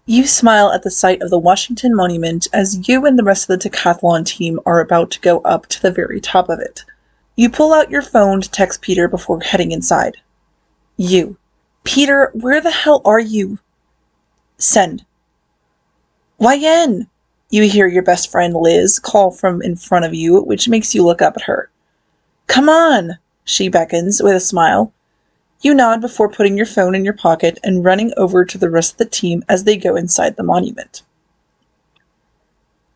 You smile at the sight of the Washington Monument as you and the rest of the decathlon team are about to go up to the very top of it. You pull out your phone to text Peter before heading inside. Peter, where the hell are you? Send. YN! You hear your best friend Liz call from in front of you, which makes you look up at her. Come on, she beckons with a smile. You nod before putting your phone in your pocket and running over to the rest of the team as they go inside the monument.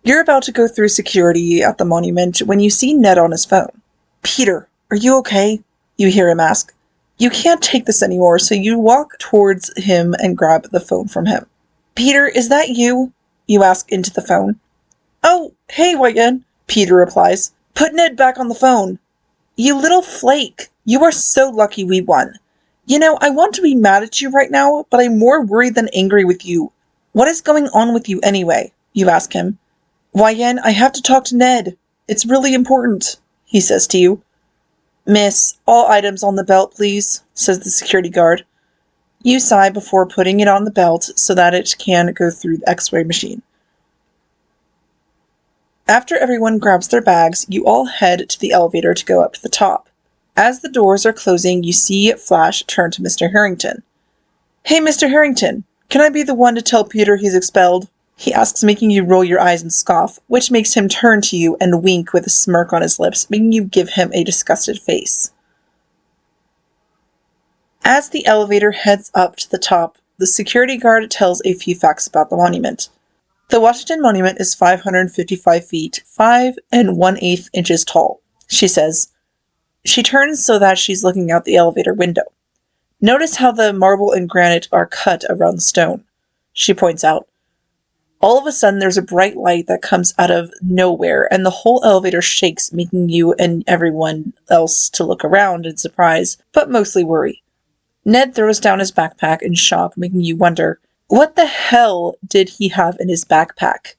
You're about to go through security at the monument when you see Ned on his phone. Peter, are you okay? You hear him ask. You can't take this anymore, so you walk towards him and grab the phone from him. Peter, is that you? You ask into the phone. Oh, hey, YN, Peter replies. Put Ned back on the phone. You little flake. You are so lucky we won. You know, I want to be mad at you right now, but I'm more worried than angry with you. What is going on with you anyway? You ask him. YN, I have to talk to Ned. It's really important, he says to you. Miss, all items on the belt, please, says the security guard. You sigh before putting it on the belt so that it can go through the X-ray machine. After everyone grabs their bags, you all head to the elevator to go up to the top. As the doors are closing, you see Flash turn to Mr. Harrington. Hey, Mr. Harrington, can I be the one to tell Peter he's expelled? He asks, making you roll your eyes and scoff, which makes him turn to you and wink with a smirk on his lips, making you give him a disgusted face. As the elevator heads up to the top, the security guard tells a few facts about the monument. The Washington Monument is 555 feet, 5 1/8 inches tall, she says. She turns so that she's looking out the elevator window. Notice how the marble and granite are cut around the stone, she points out. All of a sudden, there's a bright light that comes out of nowhere, and the whole elevator shakes, making you and everyone else to look around in surprise, but mostly worry. Ned throws down his backpack in shock, making you wonder, what the hell did he have in his backpack?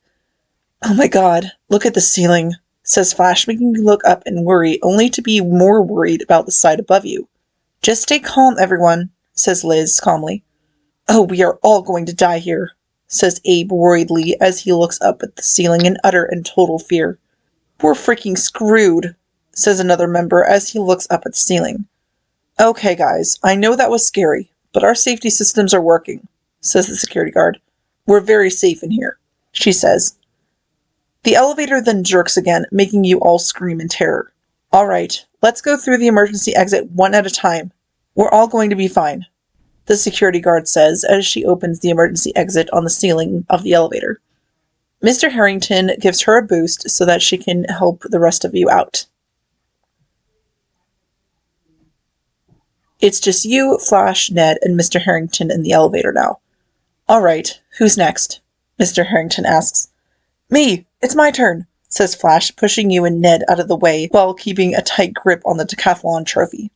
Oh my god, look at the ceiling, says Flash, making you look up and worry, only to be more worried about the sight above you. Just stay calm, everyone, says Liz calmly. Oh, we are all going to die here, says Abe worriedly as he looks up at the ceiling in utter and total fear. We're freaking screwed, says another member as he looks up at the ceiling. Okay, guys, I know that was scary, but our safety systems are working, says the security guard. We're very safe in here, she says. The elevator then jerks again, making you all scream in terror. All right, let's go through the emergency exit one at a time. We're all going to be fine, the security guard says as she opens the emergency exit on the ceiling of the elevator. Mr. Harrington gives her a boost so that she can help the rest of you out. It's just you, Flash, Ned, and Mr. Harrington in the elevator now. All right, who's next? Mr. Harrington asks. Me, it's my turn, says Flash, pushing you and Ned out of the way while keeping a tight grip on the decathlon trophy.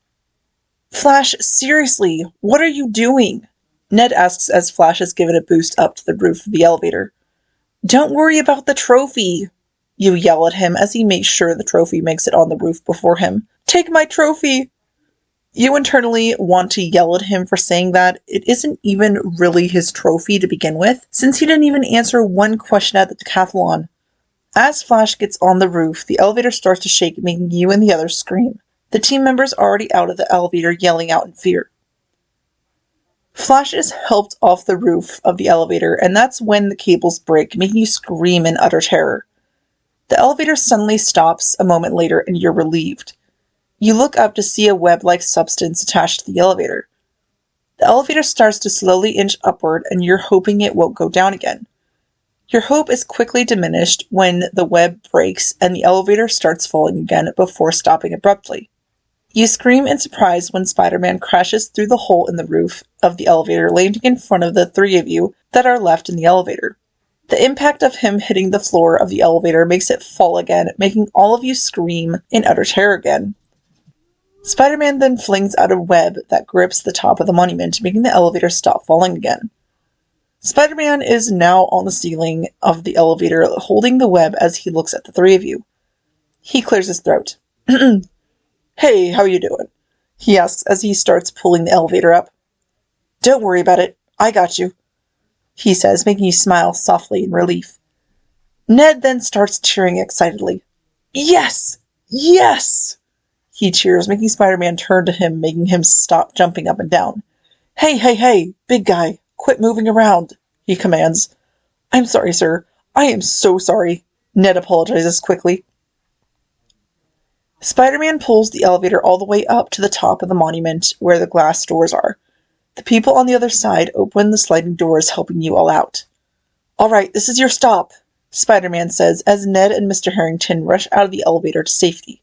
Flash, seriously, what are you doing? Ned asks as Flash is given a boost up to the roof of the elevator. Don't worry about the trophy, you yell at him as he makes sure the trophy makes it on the roof before him. Take my trophy! You internally want to yell at him for saying that. It isn't even really his trophy to begin with, since he didn't even answer one question at the decathlon. As Flash gets on the roof, the elevator starts to shake, making you and the others scream. The team members are already out of the elevator, yelling out in fear. Flash is helped off the roof of the elevator, and that's when the cables break, making you scream in utter terror. The elevator suddenly stops a moment later, and you're relieved. You look up to see a web-like substance attached to the elevator. The elevator starts to slowly inch upward, and you're hoping it won't go down again. Your hope is quickly diminished when the web breaks and the elevator starts falling again before stopping abruptly. You scream in surprise when Spider-Man crashes through the hole in the roof of the elevator, landing in front of the three of you that are left in the elevator. The impact of him hitting the floor of the elevator makes it fall again, making all of you scream in utter terror again. Spider-Man then flings out a web that grips the top of the monument, making the elevator stop falling again. Spider-Man is now on the ceiling of the elevator, holding the web as he looks at the three of you. He clears his throat. Hey, how you doing? He asks as he starts pulling the elevator up. Don't worry about it. I got you. he says, making you smile softly in relief. Ned then starts cheering excitedly. Yes! Yes! He cheers, making Spider-Man turn to him, making him stop jumping up and down. Hey, hey, hey, big guy, quit moving around, he commands. I'm sorry, sir. I am so sorry. Ned apologizes quickly. Spider-Man pulls the elevator all the way up to the top of the monument where the glass doors are. The people on the other side open the sliding doors, helping you all out. All right, this is your stop, Spider-Man says as Ned and Mr. Harrington rush out of the elevator to safety.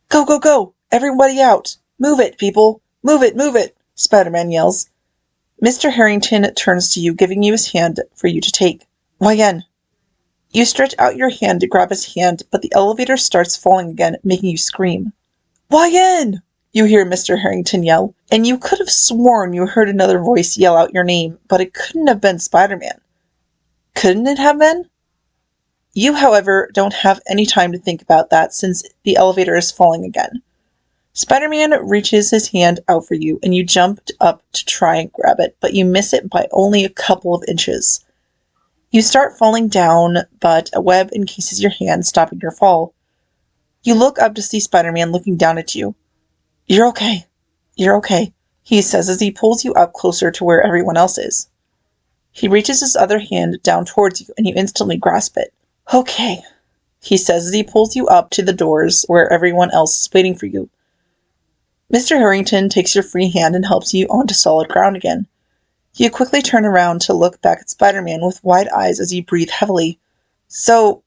Go, go, go! Everybody out! Move it, people! Move it! Spider-Man yells. Mr. Harrington turns to you, giving you his hand for you to take. YN. You stretch out your hand to grab his hand, but the elevator starts falling again, making you scream. YN! You hear Mr. Harrington yell, and you could have sworn you heard another voice yell out your name, but it couldn't have been Spider-Man. Couldn't it have been? You, however, don't have any time to think about that since the elevator is falling again. Spider-Man reaches his hand out for you, and you jump up to try and grab it, but you miss it by only a couple of inches. You start falling down, but a web encases your hand, stopping your fall. You look up to see Spider-Man looking down at you. You're okay. You're okay, he says as he pulls you up closer to where everyone else is. He reaches his other hand down towards you, and you instantly grasp it. Okay, he says as he pulls you up to the doors where everyone else is waiting for you. Mr. Harrington takes your free hand and helps you onto solid ground again. You quickly turn around to look back at Spider-Man with wide eyes as you breathe heavily. So,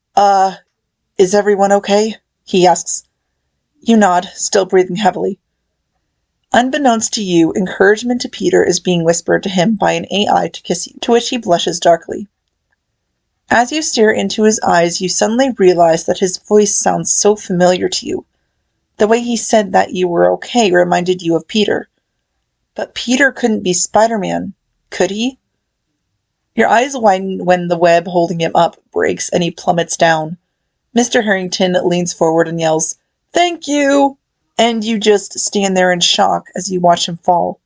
is everyone okay? He asks. You nod, still breathing heavily. Unbeknownst to you, encouragement to Peter is being whispered to him by an AI to kiss you, to which he blushes darkly. As you stare into his eyes, you suddenly realize that his voice sounds so familiar to you. The way he said that you were okay reminded you of Peter. But Peter couldn't be Spider-Man, could he? Your eyes widen when the web holding him up breaks and he plummets down. Mr. Harrington leans forward and yells, "Thank you!" And you just stand there in shock as you watch him fall.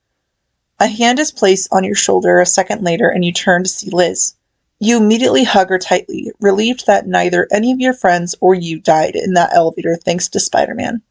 A hand is placed on your shoulder a second later and you turn to see Liz. You immediately hug her tightly, relieved that neither any of your friends or you died in that elevator thanks to Spider-Man.